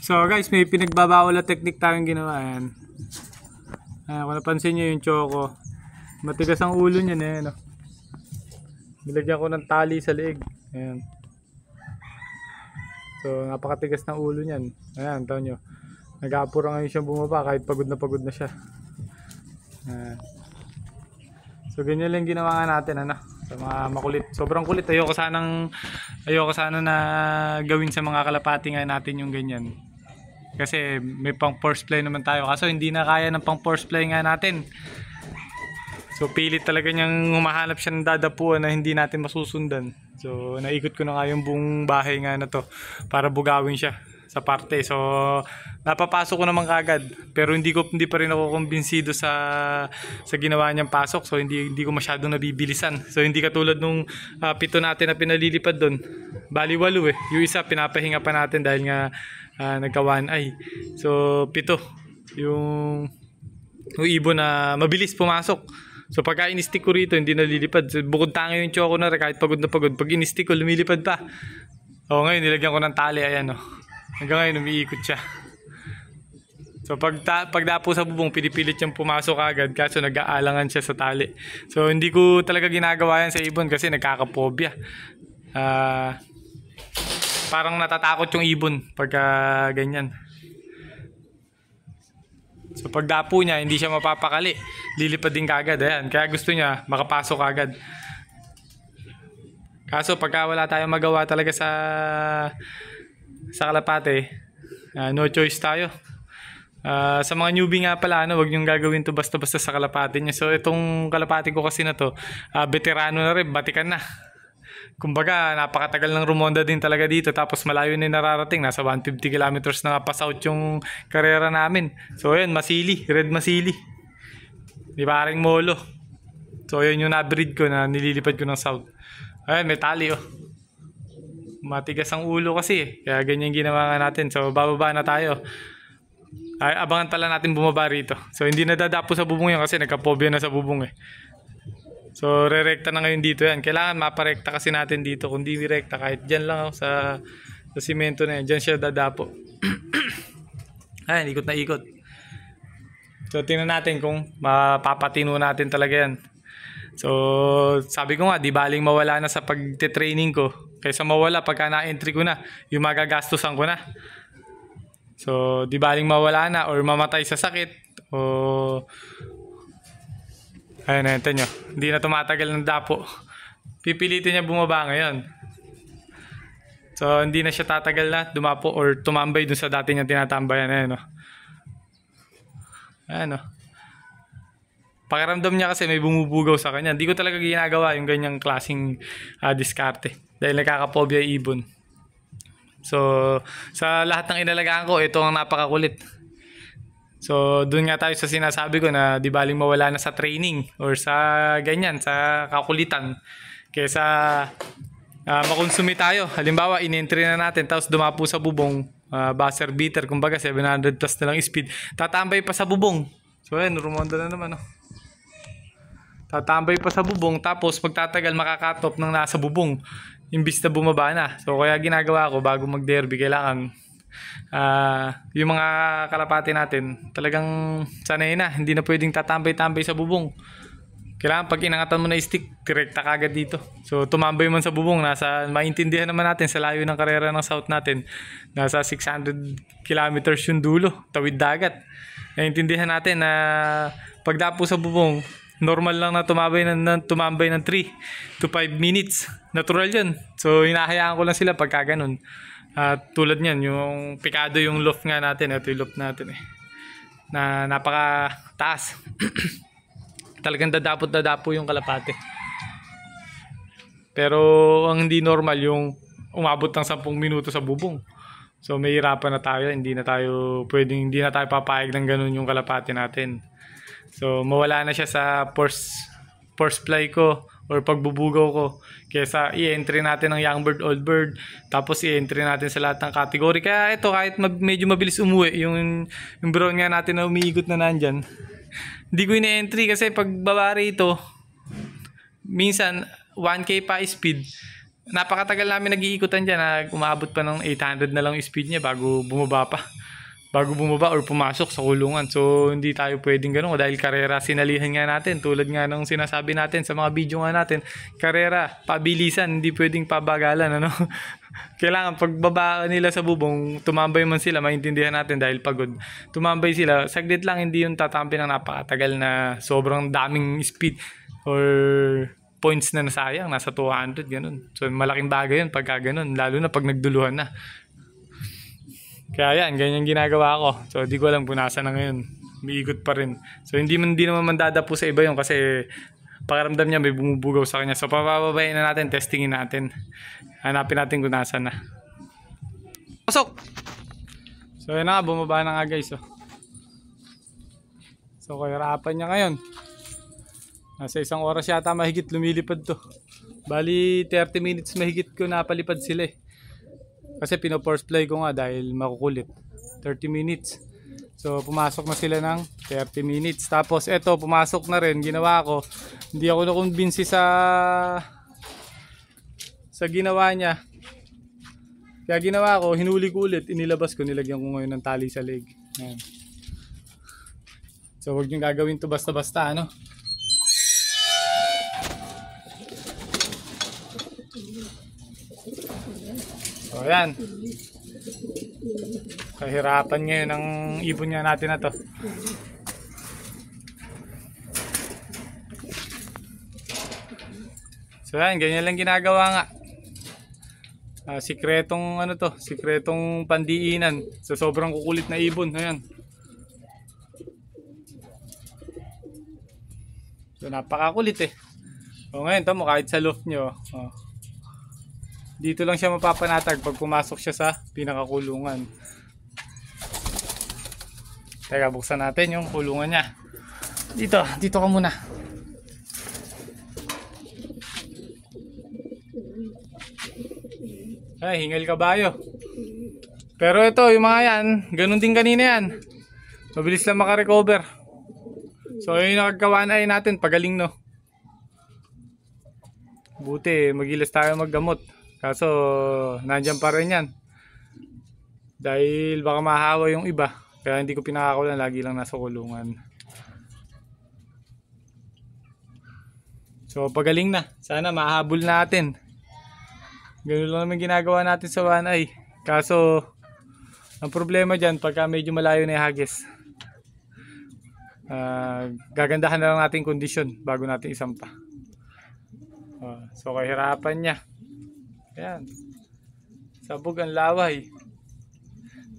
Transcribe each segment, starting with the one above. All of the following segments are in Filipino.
So guys, may pinagbabawal na technique tayong ginawa. Ayan. Kung napansin nyo yung choco, matigas ang ulo niya eh, no? Nilagyan ko ng tali sa leeg. Ayan. So napakatigas ng ulo niyan. Ayan, taon nyo. Nag-aapura ngayon siyang bumaba kahit pagod na siya. Ayan. So ganyan lang ginawa nga natin, ano? Sa mga makulit. Sobrang kulit. Ayoko sana na gawin sa mga kalapati nga natin yung ganyan. Kasi may pang force play naman tayo. Kaso hindi na kaya ng pang force play nga natin. So pilit talaga niyang humahanap siya ng dadapuan na hindi natin masusundan. So naikot ko na nga yung buong bahay nga na to para bugawin siya sa parte. So napapasok ko naman kagad. Pero hindi pa rin ako kumbinsido sa ginawa niyang pasok. So hindi ko masyadong nabibilisan. So hindi katulad nung pito natin na pinalilipad doon. Bali 8 eh. Yung isa pinapahinga pa natin dahil nga nagka-one eye. So 7 yung ibon na mabilis pumasok. So pagka in-stick ko rito hindi nalilipad. So, bukod tangi yung choco na rin kahit pagod na pagod. Pag in-stick ko lumilipad pa. O ngayon nilagyan ko ng tali. Ayan o. Hanggang ngayon umiikot siya. So pagdapo sa bubong pinipilit siyang pumasok agad. Kaso nag-aalangan siya sa tali. So hindi ko talaga ginagawa yan sa ibon kasi nagkakapobia. Parang natatakot yung ibon pagka ganyan. So pagdapo niya hindi siya mapapakali, lilipad din kagad. Ayan, kaya gusto niya makapasok agad. Kaso pagka wala tayong magawa talaga sa kalapate, no choice tayo. Sa mga newbie nga pala, wag niyong gagawin to basta-basta sa kalapate niya. So itong kalapate ko kasi na to, veterano na rin, batikan na. Kumbaga napakatagal ng rumonda din talaga dito, tapos malayo na nararating, nasa 150 kilometers na pass out yung karera namin. So ayan, Masili, Red Masili, di ba ring Molo. So ayan yung na-breed ko na nililipad ko ng south. Ayan, may tali oh. Matigas ang ulo kasi kaya ganyan ginawa nga natin. So bababa na tayo. Abangan pala natin bumaba rito. So hindi na dadapo sa bubong yan kasi nagka-phobia na sa bubong eh. So re-rekta na ngayon dito yan. Kailangan maparekta kasi natin dito. Kung di rekta kahit dyan lang sa simento na yan, dyan siya dadapo. Ayan, ikot na ikot. So tingnan natin kung mapapatino natin talaga yan. So sabi ko nga, di baling mawala na sa pagte-training ko kaysa mawala pagka na-entry ko na, yung magagastusan ko na. So di baling mawala na or mamatay sa sakit o ayun, ito nyo. Hindi na tumatagal ng dapo. Pipilitin niya bumaba ngayon. So, hindi na siya tatagal na dumapo or tumambay dun sa dati niya tinatambayan. Ayan o. Ayan o. Pakiramdam niya kasi may bumubugaw sa kanya. Hindi ko talaga ginagawa yung ganyang klaseng diskarte. Dahil nakakapobia ibon. So, sa lahat ng inalagaan ko, ito ang napakakulit. So, doon nga tayo sa sinasabi ko na di baling mawala na sa training or sa ganyan, sa kakulitan. Kesa makonsumi tayo. Halimbawa, in-entry na natin tapos dumapo sa bubong, buzzer beater, kumbaga 700 plus na lang speed. Tatambay pa sa bubong. So, ayan, rumonda na naman. Oh. Tatambay pa sa bubong tapos magtatagal makakatop ng nasa bubong. Imbis na bumaba na. So, kaya ginagawa ko bago mag-derby, kailangan yung mga kalapati natin talagang sanay na, hindi na pwedeng tatambay-tambay sa bubong. Kailangan pag inangatan mo na stick, direkta kagad dito. So tumambay man sa bubong, maintindihan naman natin sa layo ng karera ng south natin, nasa 600 kilometers yung dulo, tawid dagat. Naintindihan natin na pagdapo sa bubong, normal lang na tumambay ng 3 to 5 minutes. Natural yun. So hinahayaan ko lang sila pagka ganun. Tulad niyan, yung pikado yung loft nga natin. Ito yung loft natin eh, na napaka taas. Talagang dadapo yung kalapate. Pero ang hindi normal yung umabot ng 10 minuto sa bubong. So may hirapan na tayo. Hindi na tayo papayag ng ganun yung kalapate natin. So mawala na siya sa force play ko or pagbubugaw ko, kesa i-entry natin ng young bird, old bird, tapos i-entry natin sa lahat ng category. Kaya ito, kahit medyo mabilis umuwi yung brown nga natin na umiikot na nandyan, hindi ko i-entry kasi pag baba rito minsan 1K pa speed, napakatagal namin nag-iikutan dyan na umabot pa ng 800 na lang yung speed niya bago bumaba pa. Bago bumaba or pumasok sa kulungan. So, hindi tayo pwedeng ganun. Dahil karera, sinalihan nga natin. Tulad nga nung sinasabi natin sa mga video nga natin. Karera, pabilisan, hindi pwedeng pabagalan. Ano? Kailangan pagbaba nila sa bubong, tumambay man sila, maintindihan natin dahil pagod. Tumambay sila, saglit lang, hindi yung tatampi ng napakatagal na sobrang daming speed or points na nasayang. Nasa 200, ganun. So, malaking bagay yun pagka ganun. Lalo na pag nagduluhan na. Kaya yan, ganyan ginagawa ko. So, di ko alam kung nasa na ngayon. Umiikot pa rin. So, hindi naman mandadapo sa iba yun kasi pakiramdam niya may bumubugaw sa kanya. So, papababayin na natin, testingin natin. Hanapin natin kung nasa na. Pasok! So, yun na nga, bumaba na nga guys. So, kahirapan niya ngayon. Nasa 1 oras yata mahigit lumilipad to. Bali, 30 minutes mahigit ko napalipad sila eh. Kasi pino-force play ko nga dahil makukulit. 30 minutes. So, pumasok na sila ng 30 minutes. Tapos, eto, pumasok na rin. Ginawa ko. Hindi ako nakumbinsi sa ginawa niya. Kaya ginawa ko, hinuli ko ulit. Inilabas ko, nilagyan ko ngayon ng tali sa leg. Ayan. So, huwag niyong gagawin to basta-basta, ano? So, ayan. Kahirapan ngayon ang ibon nga natin na to. So, ayan. Ganyan lang ginagawa nga. Sikretong ano to, sikretong pandiinan sa sobrang kukulit na ibon. Ayan. So, napakakulit eh. O ngayon, tamo kahit sa loft nyo, dito lang siya mapapanatag pag pumasok siya sa pinakakulungan. Teka, buksan natin yung kulungan niya. Dito ka muna. Ay, hingal kabayo. Pero ito, yung mga yan, ganun din kanina yan. Mabilis lang makarecover. So, yung nakagawa na natin, pagaling no. Buti, magilas tayo maggamot. Kaso, nandyan pa rin yan. Dahil baka mahawa yung iba. Kaya hindi ko pinakakulan, lagi lang nasa kulungan. So, pagaling na. Sana mahabol natin. Ganun lang naman ginagawa natin sa Wanay. Kaso, ang problema dyan, pagka medyo malayo na yung hagis, gagandahan na lang natin kondisyon bago natin isampa. So, kahirapan niya. Ayan. Sabog ang laway.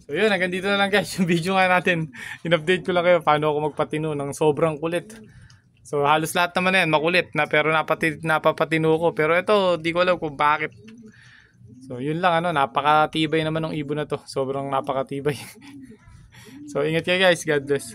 So yun, hanggang dito na lang guys yung video nga natin. In-update ko lang kayo paano ako magpatino ng sobrang kulit. So halos lahat naman na yan makulit na, pero napapatino ko. Pero ito, di ko alam kung bakit. So yun lang, ano, napakatibay naman ng ibon na to. Sobrang napakatibay. So ingat kayo guys, God bless.